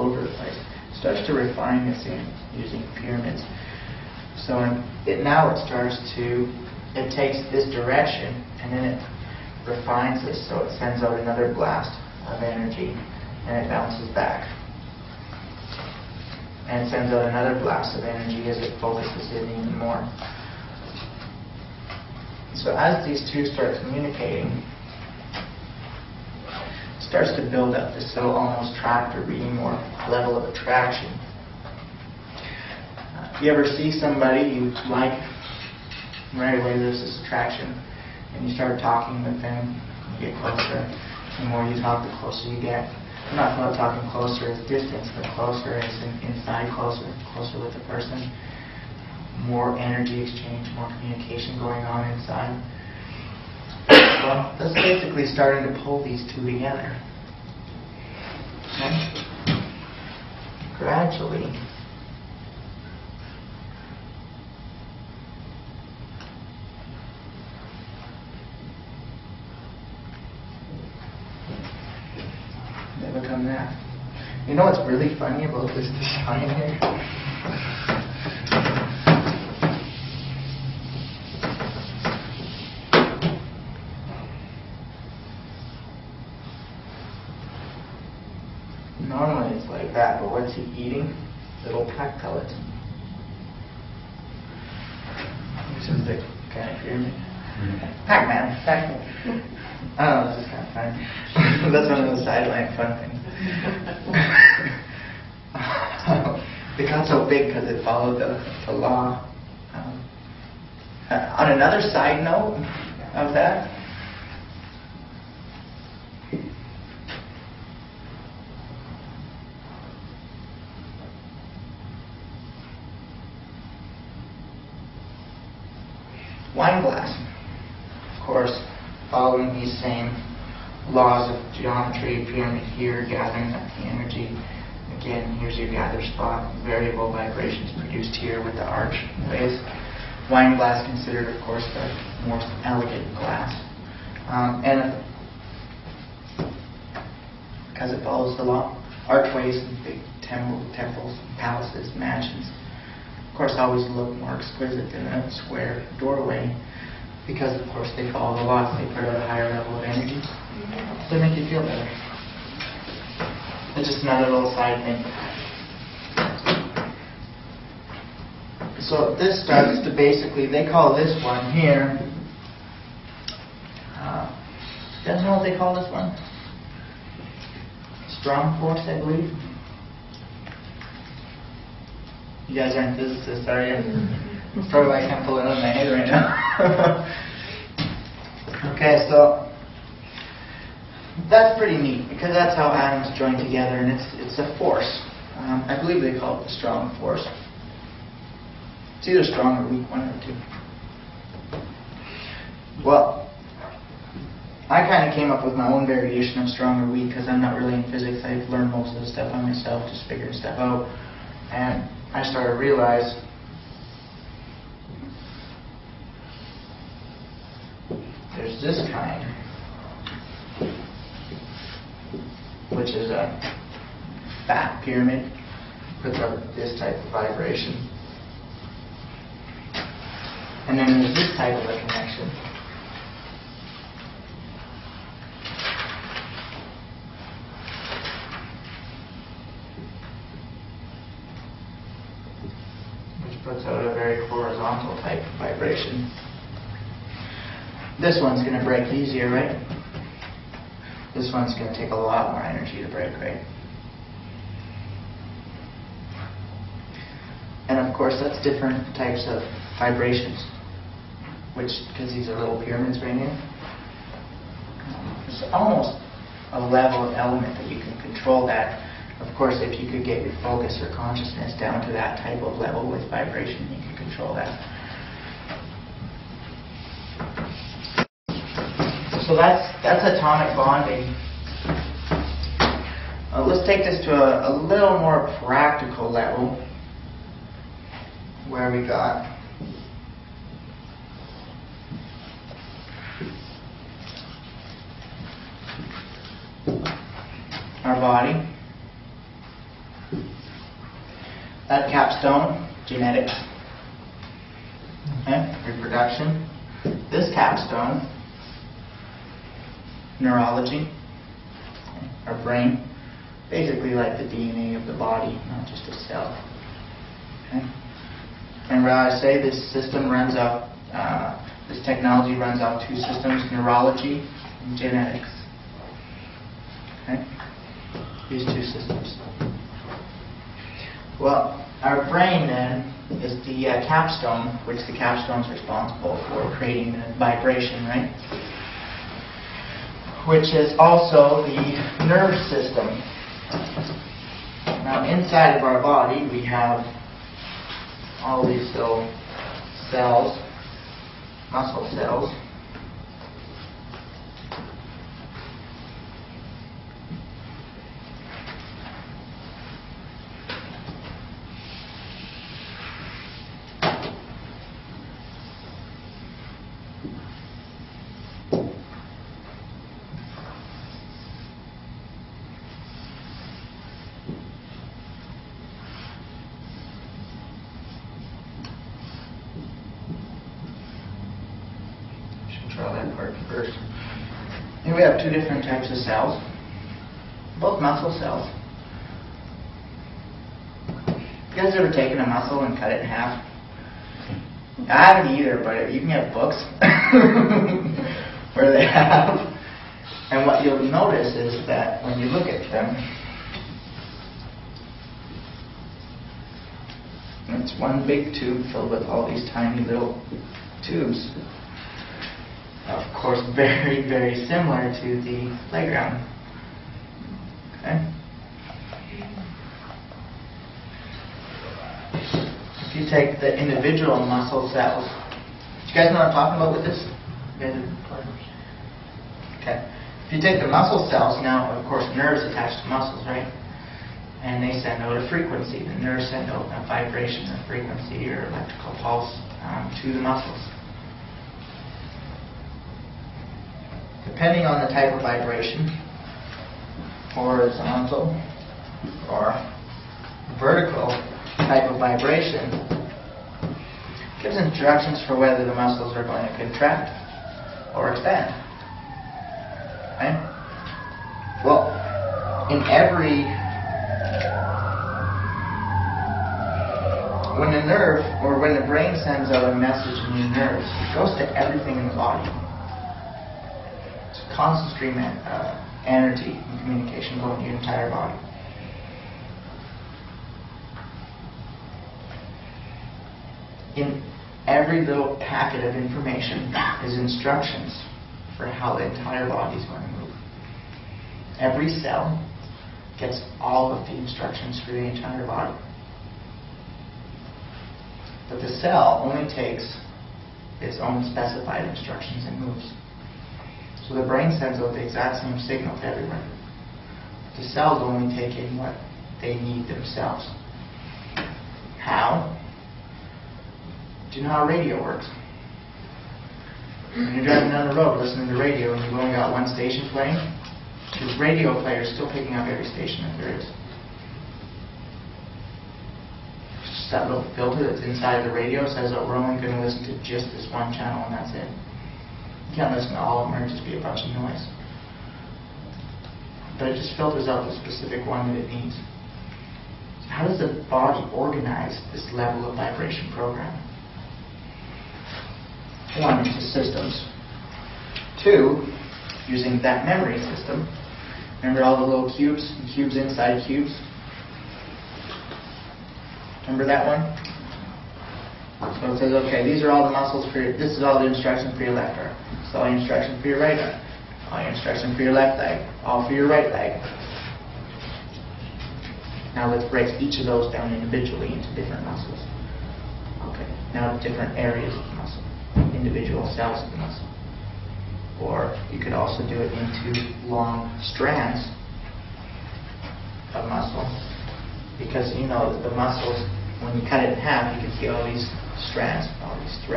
over the place. Starts to refine this in using pyramids. So now it starts to, it takes this direction and then it refines this, so it sends out another blast of energy and it bounces back. And it sends out another blast of energy as it focuses in even more. So as these two start communicating, it starts to build up this little almost tractor beam or level of attraction. If you ever see somebody you like, right away there's this attraction, and you start talking with them, you get closer. The more you talk, the closer you get. I'm not talking closer as distance, but closer as inside, closer with the person. More energy exchange, more communication going on inside. Well, that's basically starting to pull these two together. Okay? Gradually, they become that. You know what's really funny about this design here? Normally it's like that, but what's he eating? Little pack pellets. This is the kind of pyramid. Pac-Man. Oh, this is kind of fun. That's one of the sideline fun things. They got so big because it followed the law. On another side note of that, wine glass, of course, following these same laws of geometry, pyramid here, gathering up the energy. Again, here's your gather spot, variable vibrations produced here with the archways. Wine glass considered, of course, the most elegant glass. And because it follows the law, archways and big temples, palaces, mansions, of course, always look more exquisite than a square doorway because, of course, they follow the laws. They put out a higher level of energy. They make you feel better. It's just another little side thing. So this starts to basically, they call this one here, you guys know what they call this one? Strong force, I believe. You guys aren't physicists, are you? It's probably why I can't pull it out of my head right now. Okay, so that's pretty neat because that's how atoms join together, and it's a force. I believe they call it the strong force. It's either strong or weak, one or two. Well, I kind of came up with my own variation of strong or weak because I'm not really in physics. I've learned most of the stuff on myself, just figuring stuff out. And I started to realize there's this kind, which is a fat pyramid, puts up this type of vibration. And then there's this type of a connection. Which puts out a very horizontal type of vibration. This one's going to break easier, right? This one's going to take a lot more energy to break, right? And of course, that's different types of vibrations, which, because these are little pyramids right here, it's almost a level of element that you can control that. Of course, if you could get your focus or consciousness down to that type of level with vibration, you can control that. So that's atomic bonding. Let's take this to a little more practical level, where we got our body. That capstone, genetics. Okay, reproduction. This capstone, neurology, okay, our brain. Basically like the DNA of the body, not just a cell. Okay. Remember how I say this system runs off, this technology runs off two systems, neurology and genetics. Okay? These two systems. Well, our brain then is the capstone, which the capstone is responsible for creating the vibration, right? Which is also the nerve system. Now inside of our body we have all these little cells, muscle cells. Draw that part first. Here we have two different types of cells, both muscle cells. You guys ever taken a muscle and cut it in half? I haven't either, but you can get books where they have. And what you'll notice is that when you look at them, it's one big tube filled with all these tiny little tubes. Of course, very, very similar to the playground. Okay? If you take the individual muscle cells, do you guys know what I'm talking about with this? Okay. If you take the muscle cells, now, of course, nerves attached to muscles, right? And they send out a frequency. The nerves send out a vibration, a frequency, or electrical pulse to the muscles. Depending on the type of vibration, horizontal or vertical type of vibration, gives instructions for whether the muscles are going to contract or expand. Okay? Well, when the nerve or when the brain sends out a message in your nerves, it goes to everything in the body. Constant stream energy and communication going to your entire body. In every little packet of information is instructions for how the entire body is going to move. Every cell gets all of the instructions for the entire body. But the cell only takes its own specified instructions and moves. So the brain sends out the exact same signal to everyone. The cells only take in what they need themselves. How? Do you know how radio works? When you're driving down the road listening to radio and you've only got one station playing, the radio player is still picking up every station that there is. Just that little filter that's inside the radio says that we're only going to listen to just this one channel and that's it. You can't listen to all of them or just be a bunch of noise. But it just filters out the specific one that it needs. So how does the body organize this level of vibration programming? One, the systems. Two, using that memory system. Remember all the little cubes and cubes inside cubes? Remember that one? So it says, okay, these are all the muscles for your, this is all the instructions for your left arm. This is all the instructions for your right arm. All your instructions for your left leg. All for your right leg. Now let's break each of those down individually into different muscles. Okay, now different areas of the muscle. Individual cells of the muscle. Or you could also do it into long strands of muscle. Because you know that the muscles, when you cut it in half, you can see all these strands, all these threads.